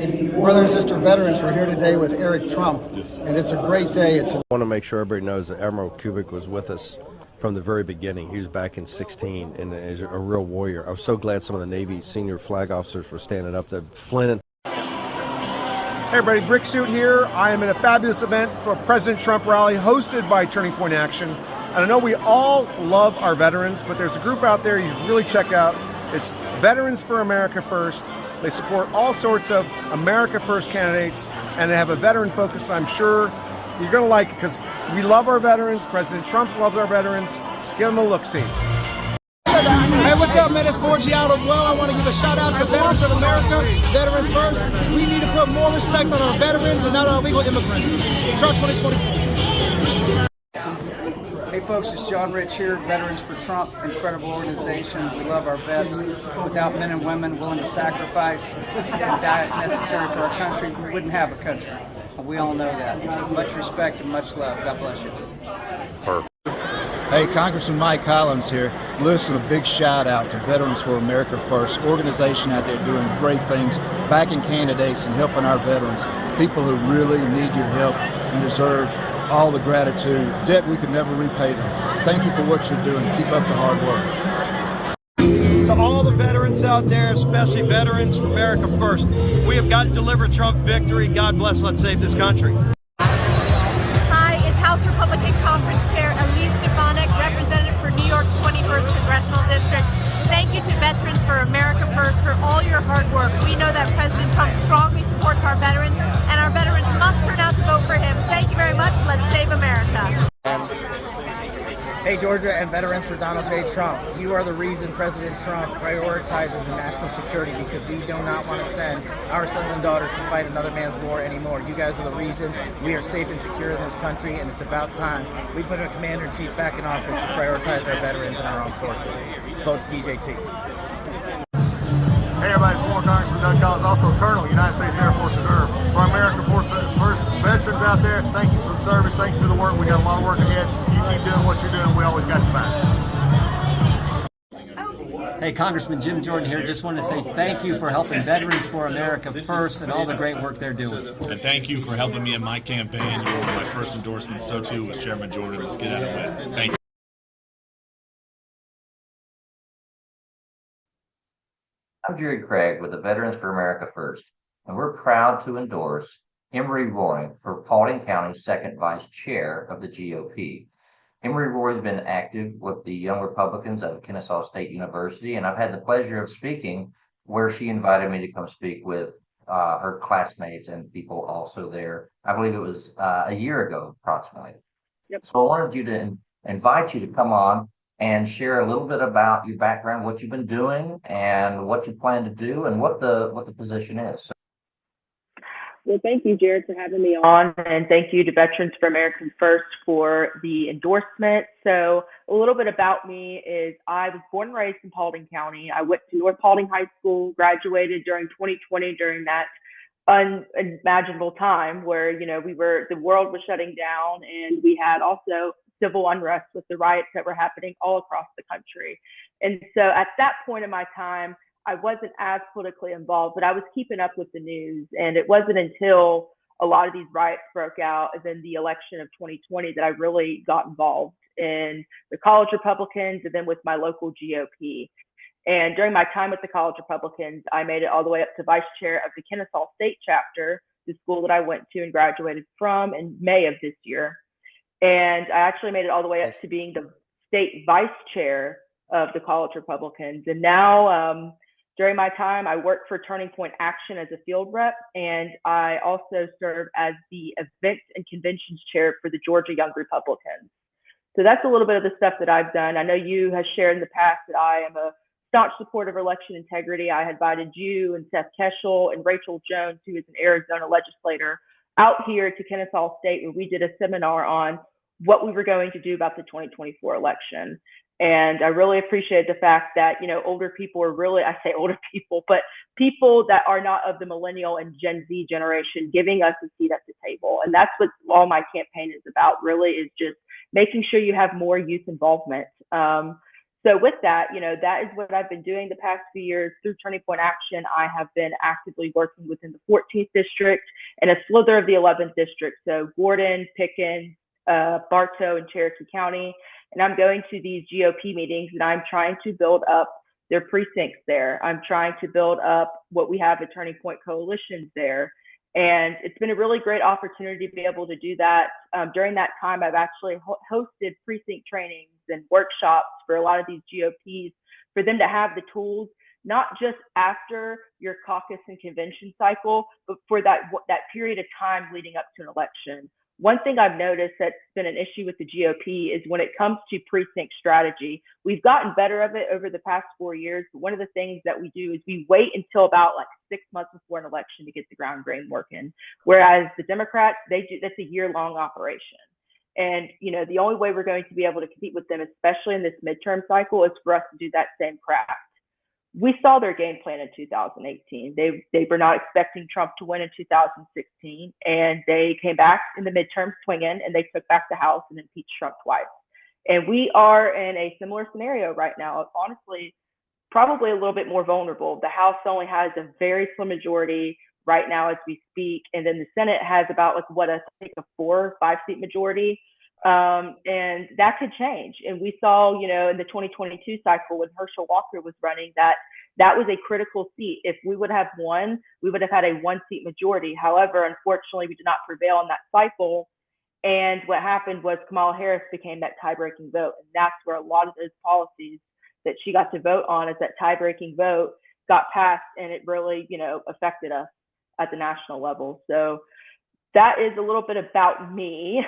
Brother and sister veterans, we're here today with Eric Trump, and it's a great day. I want to make sure everybody knows that Admiral Kubik was with us from the very beginning. He was back in '16 and is a real warrior. I was so glad some of the Navy senior flag officers were standing up. That Flynn. Hey everybody, Brick Suit here. I am in a fabulous event for President Trump rally hosted by Turning Point Action. And I know we all love our veterans, but there's a group out there you really check out. It's Veterans for America First. They support all sorts of America First candidates, and they have a veteran focus that I'm sure you're going to like because we love our veterans. President Trump loves our veterans. Give them a look-see. Hey, what's up, man? It's Forgiato. Well, I want to give a shout out to Veterans of America, Veterans First. We need to put more respect on our veterans and not our illegal immigrants. Trump 2024. Hey folks, it's John Rich here, Veterans for Trump, incredible organization. We love our vets. Without men and women willing to sacrifice and die if necessary for our country, we wouldn't have a country. And we all know that. Much respect and much love. God bless you. Perfect. Hey, Congressman Mike Collins here. Listen, a big shout out to Veterans for America First, organization out there doing great things, backing candidates and helping our veterans, people who really need your help and deserve all the gratitude. Debt we could never repay them. Thank you for what you're doing. Keep up the hard work. To all the veterans out there, especially Veterans for America First, we have got to deliver Trump victory. God bless, let's save this country. Hi, it's House Republican Conference Chair Elise Stefanik, representative for New York's 21st Congressional District. Thank you to Veterans for America First for all your hard work. We know that President Trump strongly supports our veterans, and our veterans must turn out to vote for him. Thank you very much. Let's save America. Hey, Georgia and Veterans for Donald J. Trump. You are the reason President Trump prioritizes national security because we do not want to send our sons and daughters to fight another man's war anymore. You guys are the reason we are safe and secure in this country, and it's about time we put a commander-in-chief back in office to prioritize our veterans and our armed forces. Vote DJT. Hey everybody, it's former Congressman Doug Collins, also Colonel, United States Air Force Reserve. For our America First veterans out there, thank you for the service, thank you for the work. We got a lot of work ahead. You keep doing what you're doing, we always got your back. Hey, Congressman Jim Jordan here. Just want to say thank you for helping Veterans for America First and all the great work they're doing. And thank you for helping me in my campaign. You were my first endorsement, so too was Chairman Jordan. Let's get out of it. Thank you. I'm Jerry Craig with the Veterans for America First, and we're proud to endorse Emory Roy for Paulding County's second vice chair of the GOP. Emory Roy has been active with the Young Republicans at Kennesaw State University, and I've had the pleasure of speaking where she invited me to come speak with her classmates and people also there. I believe it was a year ago, approximately. Yep. So I wanted you to invite you to come on and share a little bit about your background, what you've been doing, and what you plan to do, and what the position is. So, well, thank you, Jared, for having me on, and thank you to Veterans for America First for the endorsement. So a little bit about me is I was born and raised in Paulding County. I went to North Paulding High School, graduated during 2020 during that unimaginable time where, the world was shutting down, and we had also civil unrest with the riots that were happening all across the country. And so at that point in my time, I wasn't as politically involved, but I was keeping up with the news. And it wasn't until a lot of these riots broke out and then the election of 2020 that I really got involved in the college Republicans and then with my local GOP. And during my time with the college Republicans, I made it all the way up to vice chair of the Kennesaw State chapter, the school that I went to and graduated from in May of this year. And I actually made it all the way up to being the state vice chair of the college Republicans. And now, during my time, I work for Turning Point Action as a field rep, and I also serve as the events and conventions chair for the Georgia Young Republicans. So that's a little bit of the stuff that I've done. I know you have shared in the past that I am a staunch supporter of election integrity. I had invited you and Seth Keschel and Rachel Jones, who is an Arizona legislator, out here to Kennesaw State where we did a seminar on what we were going to do about the 2024 election. And I really appreciate the fact that, older people are really, I say older people, but people that are not of the millennial and Gen Z generation giving us a seat at the table. And that's what all my campaign is about, really, is just making sure you have more youth involvement. So with that, that is what I've been doing the past few years through Turning Point Action. I have been actively working within the 14th district and a slither of the 11th district. So Gordon, Pickens, Bartow, and Cherokee County. And I'm going to these GOP meetings and I'm trying to build up their precincts there. I'm trying to build up what we have at Turning Point coalitions there. And it's been a really great opportunity to be able to do that. During that time, I've actually hosted precinct trainings and workshops for a lot of these GOPs for them to have the tools, not just after your caucus and convention cycle, but for that period of time leading up to an election. One thing I've noticed that's been an issue with the GOP is when it comes to precinct strategy, we've gotten better of it over the past 4 years. But one of the things that we do is we wait until about like 6 months before an election to get the ground game working. Whereas the Democrats, that's a year-long operation. And, the only way we're going to be able to compete with them, especially in this midterm cycle, is for us to do that same craft. We saw their game plan in 2018. They were not expecting Trump to win in 2016, and they came back in the midterm swinging, and they took back the House and impeached Trump twice. And we are in a similar scenario right now. Honestly, probably a little bit more vulnerable. The House only has a very slim majority right now as we speak, and then the Senate has about I think a 4 or 5 seat majority. And that could change. And we saw, in the 2022 cycle when Herschel Walker was running, that was a critical seat. If we would have won, we would have had a 1-seat majority. However, unfortunately, we did not prevail in that cycle. And what happened was Kamala Harris became that tie-breaking vote. And that's where a lot of those policies that she got to vote on as that tie-breaking vote got passed. And it really, affected us at the national level. So that is a little bit about me.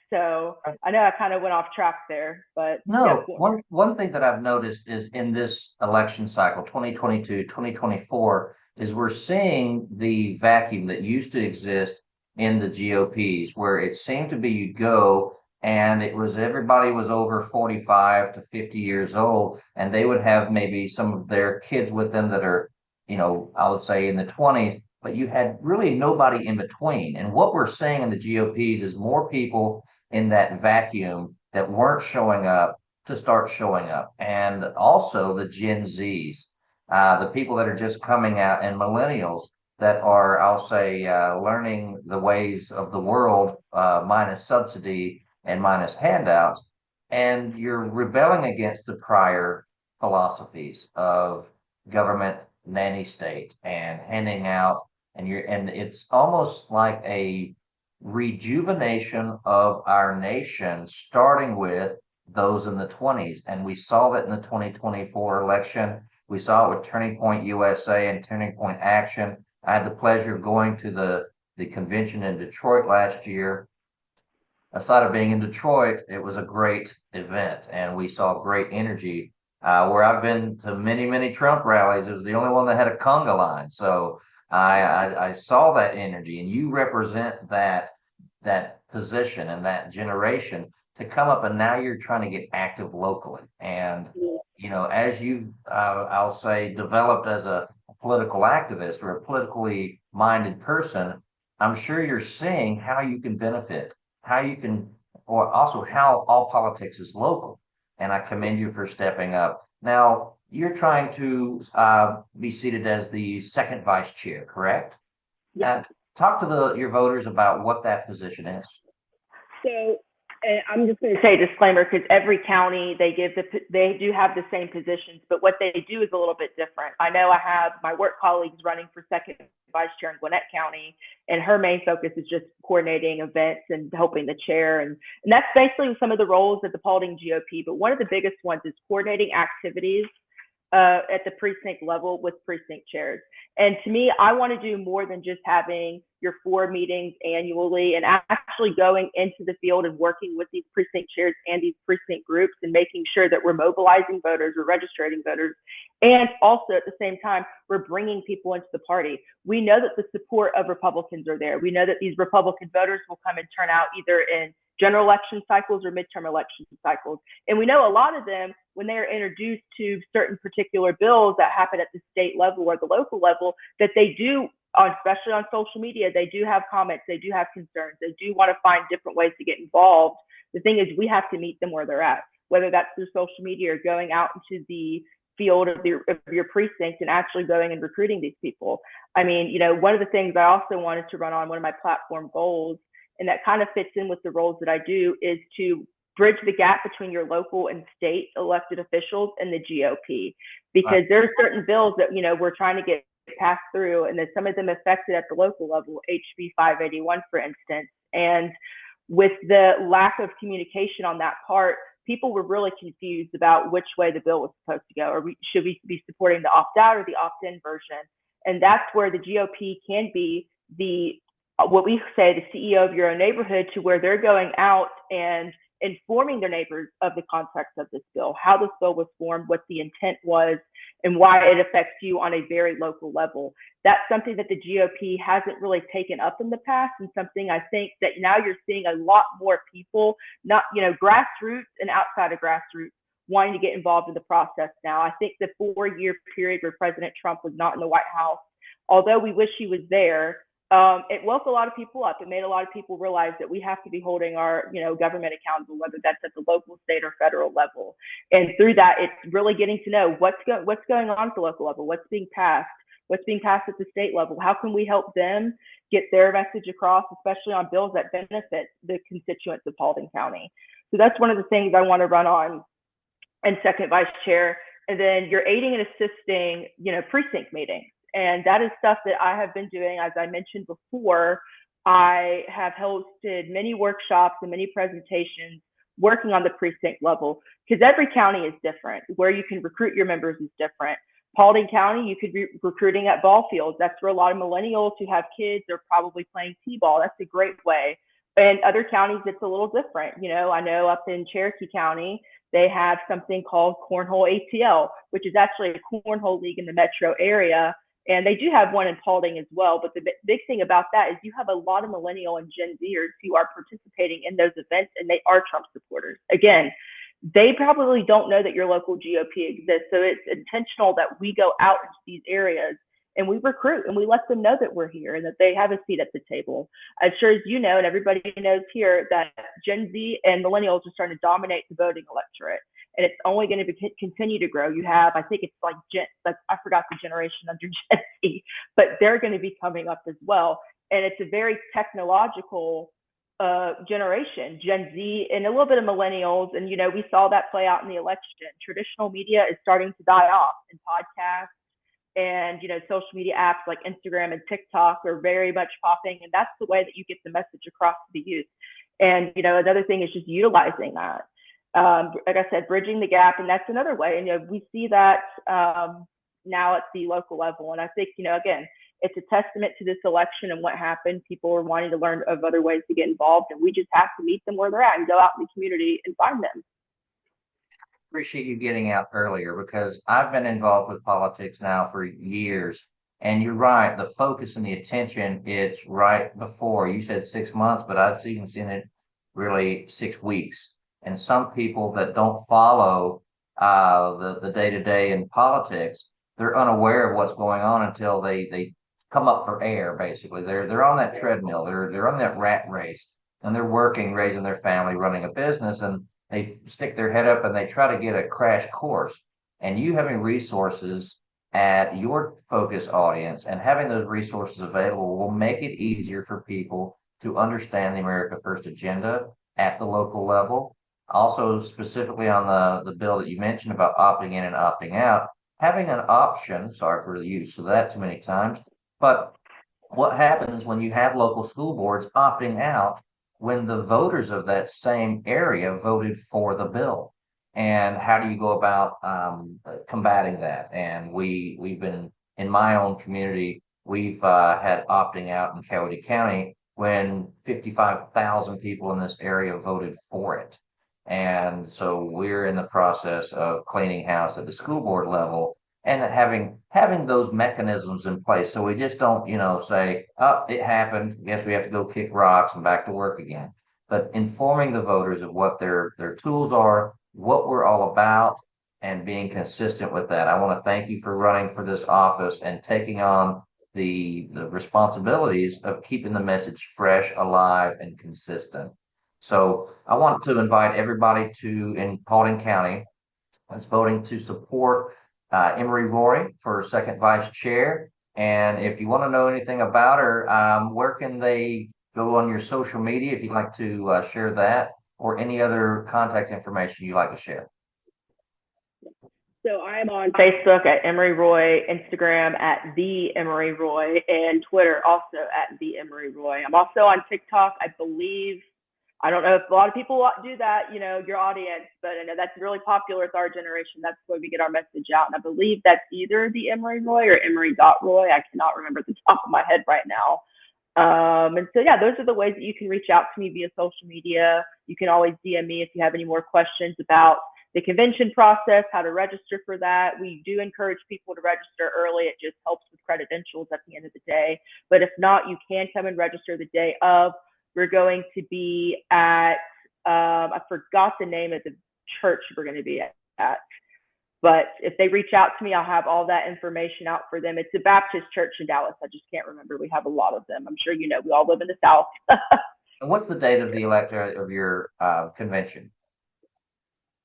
So I know I kind of went off track there, but no. One thing that I've noticed is in this election cycle, 2022, 2024, is we're seeing the vacuum that used to exist in the GOPs, where it seemed to be you'd go and everybody was over 45 to 50 years old, and they would have maybe some of their kids with them that are, I would say in the 20s, but you had really nobody in between. And what we're seeing in the GOPs is more people in that vacuum that weren't showing up to start showing up. And also the Gen Zs, the people that are just coming out, and millennials that are, I'll say, learning the ways of the world, minus subsidy and minus handouts. And you're rebelling against the prior philosophies of government nanny state and handing out, and it's almost like a rejuvenation of our nation, starting with those in the 20s. And we saw that in the 2024 election. We saw it with Turning Point USA and Turning Point Action. I had the pleasure of going to the convention in Detroit last year. Aside of being in Detroit, it was a great event, and we saw great energy. Where I've been to many, many Trump rallies, it was the only one that had a conga line. So I saw that energy, and you represent that position and that generation to come up, and now you're trying to get active locally. And as you've I'll say developed as a political activist or a politically minded person, I'm sure you're seeing how you can benefit, or also how all politics is local. And I commend you for stepping up. Now, you're trying to be seated as the second vice chair, correct? Yeah. Talk to your voters about what that position is. So I'm just going to say a disclaimer, because every county they do have the same positions, but what they do is a little bit different. I know I have my work colleagues running for second vice chair in Gwinnett County, and her main focus is just coordinating events and helping the chair. And that's basically some of the roles at the Paulding GOP. But one of the biggest ones is coordinating activities at the precinct level with precinct chairs. And to me, I want to do more than just having your 4 meetings annually, and actually going into the field and working with these precinct chairs and these precinct groups and making sure that we're mobilizing voters, we're registering voters, and also at the same time, we're bringing people into the party. We know that the support of Republicans are there. We know that these Republican voters will come and turn out either in general election cycles or midterm election cycles. And we know a lot of them, when they are introduced to certain particular bills that happen at the state level or the local level, that they do, especially on social media, they do have comments, they do have concerns, they do want to find different ways to get involved. The thing is, we have to meet them where they're at. whether that's through social media or going out into the field of your precinct and actually going and recruiting these people. I mean, one of the things I also wanted to run on, one of my platform goals, and that kind of fits in with the roles that I do, is to bridge the gap between your local and state elected officials and the GOP, because there are certain bills that we're trying to get passed through, and then some of them affected at the local level, HB 581, for instance. And with the lack of communication on that part, people were really confused about which way the bill was supposed to go. Should we be supporting the opt-out or the opt-in version? And that's where the GOP can be what we say, the CEO of your own neighborhood, to where they're going out and informing their neighbors of the context of this bill, how this bill was formed, what the intent was, and why it affects you on a very local level. That's something that the GOP hasn't really taken up in the past, and something I think that now you're seeing a lot more people, not, grassroots and outside of grassroots, wanting to get involved in the process now. I think the 4-year period where President Trump was not in the White House, although we wish he was there, it woke a lot of people up. It made a lot of people realize that we have to be holding our, government accountable, whether that's at the local, state, or federal level. And through that, it's really getting to know what's going on at the local level, what's being passed at the state level. How can we help them get their message across, especially on bills that benefit the constituents of Paulding County? So that's one of the things I want to run on and second vice chair. And then you're aiding and assisting, precinct meetings. And that is stuff that I have been doing. As I mentioned before, I have hosted many workshops and many presentations working on the precinct level, because every county is different. Where you can recruit your members is different. Paulding County, you could be recruiting at ball fields. That's where a lot of millennials who have kids are probably playing t-ball. That's a great way. And other counties, it's a little different. I know up in Cherokee County, they have something called Cornhole ATL, which is actually a cornhole league in the metro area. And they do have one in Paulding as well. But the big thing about that is you have a lot of millennial and Gen Zers who are participating in those events, and they are Trump supporters. Again, they probably don't know that your local GOP exists. So it's intentional that we go out into these areas and we recruit and we let them know that we're here and that they have a seat at the table. As sure as you know, and everybody knows here, that Gen Z and millennials are starting to dominate the voting electorate. And it's only going to continue to grow. You have, I think it's like I forgot the generation under Gen Z, but they're going to be coming up as well. And it's a very technological generation, Gen Z, and a little bit of millennials. And, we saw that play out in the election. Traditional media is starting to die off, and podcasts and, social media apps like Instagram and TikTok are very much popping. And that's the way that you get the message across to the youth. And, another thing is just utilizing that. Like I said, bridging the gap, and that's another way. And we see that now at the local level. And I think, again, it's a testament to this election and what happened. People are wanting to learn of other ways to get involved, and we just have to meet them where they're at and go out in the community and find them. Appreciate you getting out earlier, because I've been involved with politics now for years. And you're right, the focus and the attention, it's right before. You said 6 months, but I've even seen it really 6 weeks. And some people that don't follow the day-to-day in politics, they're unaware of what's going on until they come up for air. Basically, they're on that treadmill, they're on that rat race, and they're working, raising their family, running a business, and they stick their head up and they try to get a crash course. And you having resources at your focus audience and having those resources available will make it easier for people to understand the America First agenda at the local level. Also, specifically on the bill that you mentioned about opting in and opting out, having an option, sorry for the use of that too many times, but what happens when you have local school boards opting out when the voters of that same area voted for the bill? And how do you go about combating that? And we've been, in my own community, we've had opting out in Coweta County when 55,000 people in this area voted for it. And so we're in the process of cleaning house at the school board level and having those mechanisms in place. So we just don't, say, oh, it happened, guess we have to go kick rocks and back to work again. But informing the voters of what their tools are, what we're all about, and being consistent with that. I want to thank you for running for this office and taking on the responsibilities of keeping the message fresh, alive, and consistent. So I want to invite everybody in Paulding County that's voting to support Emory Roy for second vice chair. And if you want to know anything about her, where can they go on your social media if you'd like to share that, or any other contact information you'd like to share? So I'm on Facebook at Emory Roy, Instagram at the Emory Roy, and Twitter also at the Emory Roy. I'm also on TikTok, I believe. I don't know if a lot of people do that, your audience, but I know that's really popular with our generation. That's where we get our message out. And I believe that's either the Emory Roy or Emory.Roy. I cannot remember at the top of my head right now. And so, yeah, those are the ways that you can reach out to me via social media. You can always DM me if you have any more questions about the convention process, how to register for that. We do encourage people to register early. It just helps with credentials at the end of the day. But if not, you can come and register the day of. We're going to be at, I forgot the name of the church we're going to be at. But if they reach out to me, I'll have all that information out for them. It's a Baptist church in Dallas. I just can't remember. We have a lot of them. I'm sure you know, we all live in the South. And what's the date of your convention?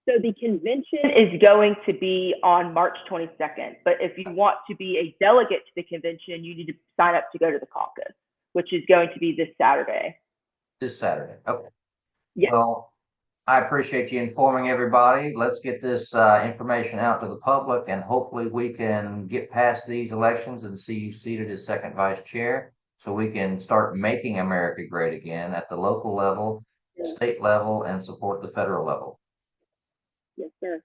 So the convention is going to be on March 22nd. But if you want to be a delegate to the convention, you need to sign up to go to the caucus, which is going to be this Saturday. This Saturday. Okay. Yeah. Well, I appreciate you informing everybody. Let's get this information out to the public, and hopefully we can get past these elections and see you seated as second vice chair, so we can start making America great again at the local level, state level, and support the federal level. Yes, sir.